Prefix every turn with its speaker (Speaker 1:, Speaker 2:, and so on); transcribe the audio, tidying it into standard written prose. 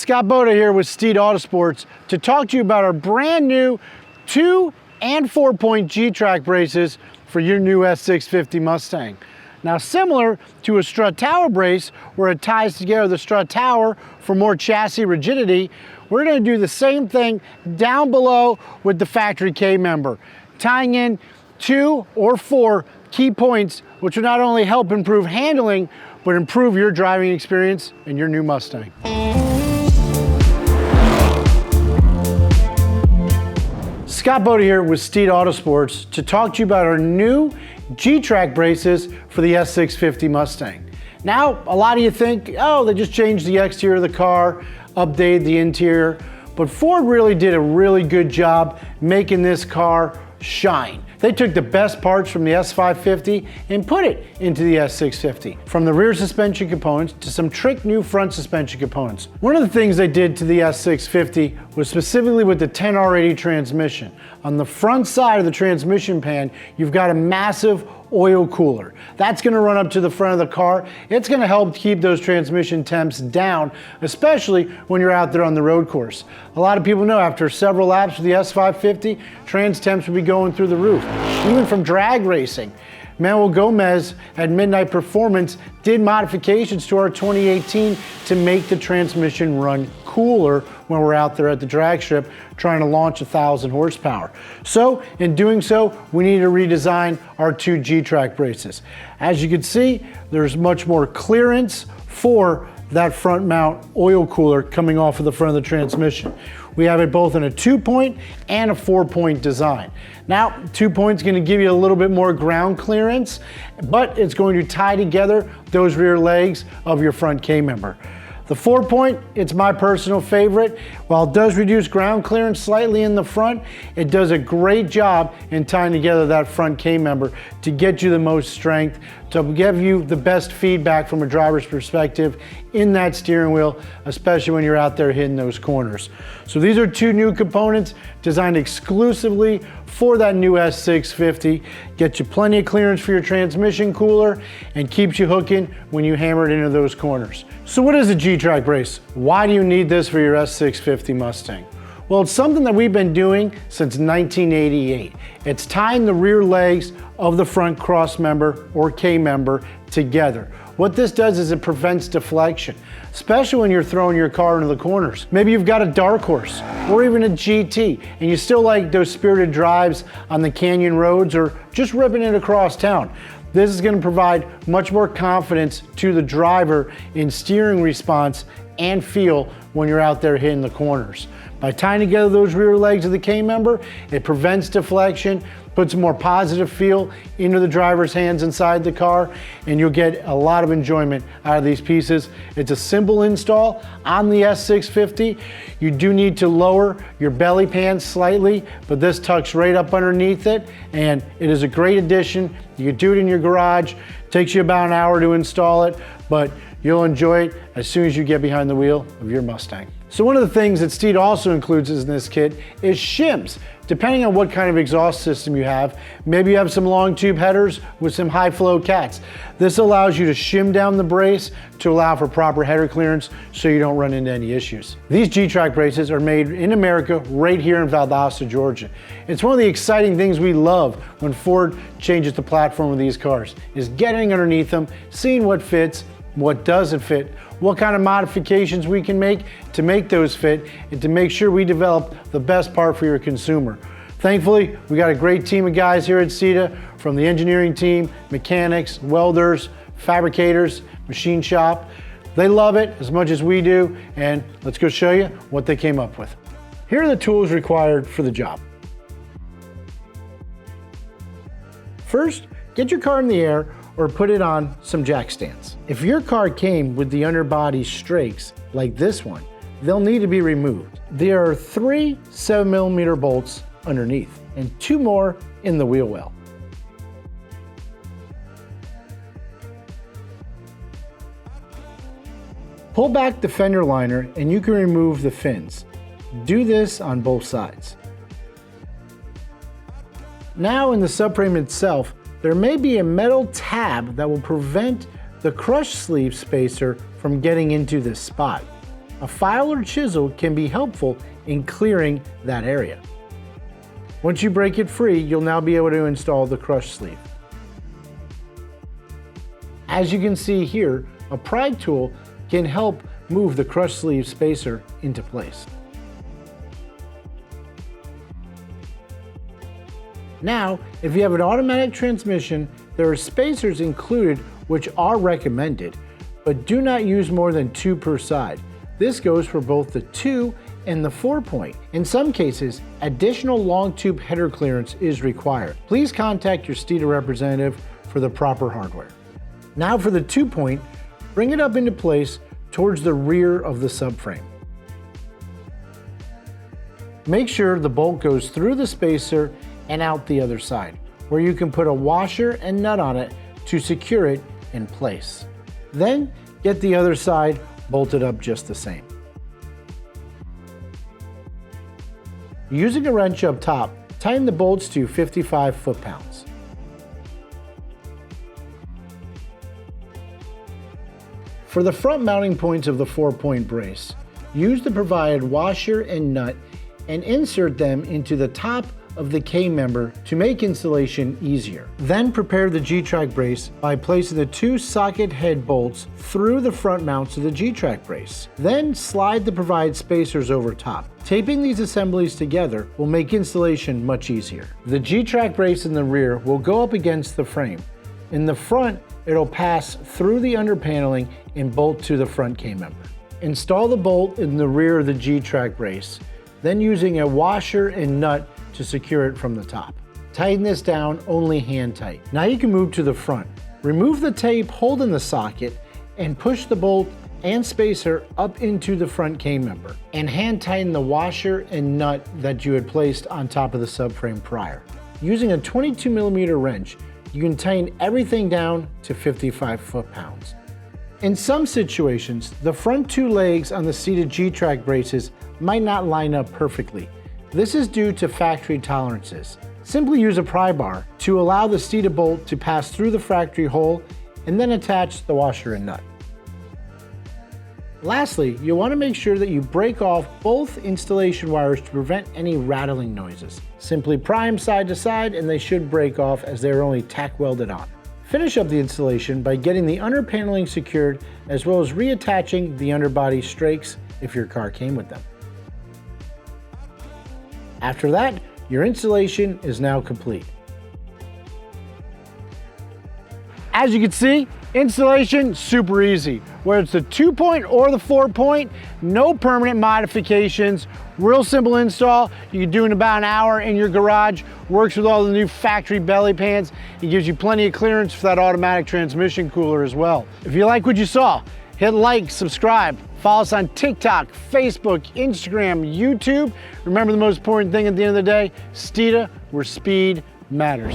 Speaker 1: Scott Boda here with Steeda Autosports to talk to you about our brand new 2 and 4-point G-Trac braces for your new S650 Mustang. Now, similar to a strut tower brace where it ties together the strut tower for more chassis rigidity, we're going to do the same thing down below with the factory K-member, tying in 2 or 4 key points which will not only help improve handling but improve your driving experience in your new Mustang. Scott Boda here with Steeda Autosports to talk to you about our new G-Trac braces for the S650 Mustang. Now, a lot of you think, oh, they just changed the exterior of the car, updated the interior, but Ford really did a really good job making this car shine. They took the best parts from the S550 and put it into the S650. From the rear suspension components to some trick new front suspension components. One of the things they did to the S650 was specifically with the 10R80 transmission. On the front side of the transmission pan, you've got a massive oil cooler. That's gonna run up to the front of the car. It's gonna help keep those transmission temps down, especially when you're out there on the road course. A lot of people know after several laps with the S550, trans temps will be going through the roof, even from drag racing. Manuel Gomez at Midnight Performance did modifications to our 2018 to make the transmission run cooler when we're out there at the drag strip trying to launch 1,000 horsepower. So in doing so, we need to redesign our 2 G-Trac braces. As you can see, there's much more clearance for that front mount oil cooler coming off of the front of the transmission. We have it both in a 2-point and a 4-point design. Now, 2-point's gonna give you a little bit more ground clearance, but it's going to tie together those rear legs of your front K-member. The 4-point, it's my personal favorite. While it does reduce ground clearance slightly in the front, it does a great job in tying together that front K-member to get you the most strength, to give you the best feedback from a driver's perspective in that steering wheel, especially when you're out there hitting those corners. So these are 2 new components designed exclusively for that new S650. Get you plenty of clearance for your transmission cooler and keeps you hooking when you hammer it into those corners. So what is a G-Trac brace? Why do you need this for your S650 Mustang? Well, it's something that we've been doing since 1988. It's tying the rear legs of the front cross member or K-member together. What this does is it prevents deflection, especially when you're throwing your car into the corners. Maybe you've got a dark horse or even a GT and you still like those spirited drives on the canyon roads or just ripping it across town. This is going to provide much more confidence to the driver in steering response and feel when you're out there hitting the corners. By tying together those rear legs of the K-member, it prevents deflection, puts a more positive feel into the driver's hands inside the car, and you'll get a lot of enjoyment out of these pieces. It's a simple install on the S650. You do need to lower your belly pan slightly, but this tucks right up underneath it, and it is a great addition. You can do it in your garage. It takes you about an hour to install it, but you'll enjoy it as soon as you get behind the wheel of your Mustang. So one of the things that Steeda also includes in this kit is shims. Depending on what kind of exhaust system you have, maybe you have some long tube headers with some high flow cats. This allows you to shim down the brace to allow for proper header clearance so you don't run into any issues. These G-Trac braces are made in America right here in Valdosta, Georgia. It's one of the exciting things we love when Ford changes the platform of these cars, is getting underneath them, seeing what fits, what doesn't fit, what kind of modifications we can make to make those fit, and to make sure we develop the best part for your consumer. Thankfully, we got a great team of guys here at Steeda, from the engineering team, mechanics, welders, fabricators, machine shop. They love it as much as we do, and let's go show you what they came up with. Here are the tools required for the job. First, get your car in the air or put it on some jack stands. If your car came with the underbody strakes like this one, they'll need to be removed. There are 3 7mm bolts underneath and 2 more in the wheel well. Pull back the fender liner and you can remove the fins. Do this on both sides. Now in the subframe itself, there may be a metal tab that will prevent the crush sleeve spacer from getting into this spot. A file or chisel can be helpful in clearing that area. Once you break it free, you'll now be able to install the crush sleeve. As you can see here, a pry tool can help move the crush sleeve spacer into place. Now, if you have an automatic transmission, there are spacers included which are recommended, but do not use more than 2 per side. This goes for both the 2 and the 4-point. In some cases, additional long tube header clearance is required. Please contact your Steeda representative for the proper hardware. Now for the 2-point, bring it up into place towards the rear of the subframe. Make sure the bolt goes through the spacer and out the other side, where you can put a washer and nut on it to secure it in place. Then get the other side bolted up just the same. Using a wrench up top, tighten the bolts to 55 foot-pounds. For the front mounting points of the 4-point brace, use the provided washer and nut and insert them into the top of the K-member to make installation easier. Then prepare the G-Trac brace by placing the 2 socket head bolts through the front mounts of the G-Trac brace. Then slide the provided spacers over top. Taping these assemblies together will make installation much easier. The G-Trac brace in the rear will go up against the frame. In the front, it'll pass through the under paneling and bolt to the front K-member. Install the bolt in the rear of the G-Trac brace, then using a washer and nut to secure it from the top. Tighten this down only hand tight. Now you can move to the front. Remove the tape holding the socket and push the bolt and spacer up into the front K-member, and hand tighten the washer and nut that you had placed on top of the subframe prior. Using a 22mm wrench, you can tighten everything down to 55 foot-pounds. In some situations, the front 2 legs on the Steeda G-Trac braces might not line up perfectly. This is due to factory tolerances. Simply use a pry bar to allow the Steeda bolt to pass through the factory hole and then attach the washer and nut. Lastly, you'll want to make sure that you break off both installation wires to prevent any rattling noises. Simply pry them side to side and they should break off as they are only tack welded on. Finish up the installation by getting the under paneling secured as well as reattaching the underbody strakes if your car came with them. After that, your installation is now complete. As you can see, installation super easy. Whether it's the 2-point or the 4-point, no permanent modifications, real simple install. You can do in about an hour in your garage. Works with all the new factory belly pans. It gives you plenty of clearance for that automatic transmission cooler as well. If you like what you saw, hit like, subscribe, follow us on TikTok, Facebook, Instagram, YouTube. Remember the most important thing at the end of the day, Steeda, where speed matters.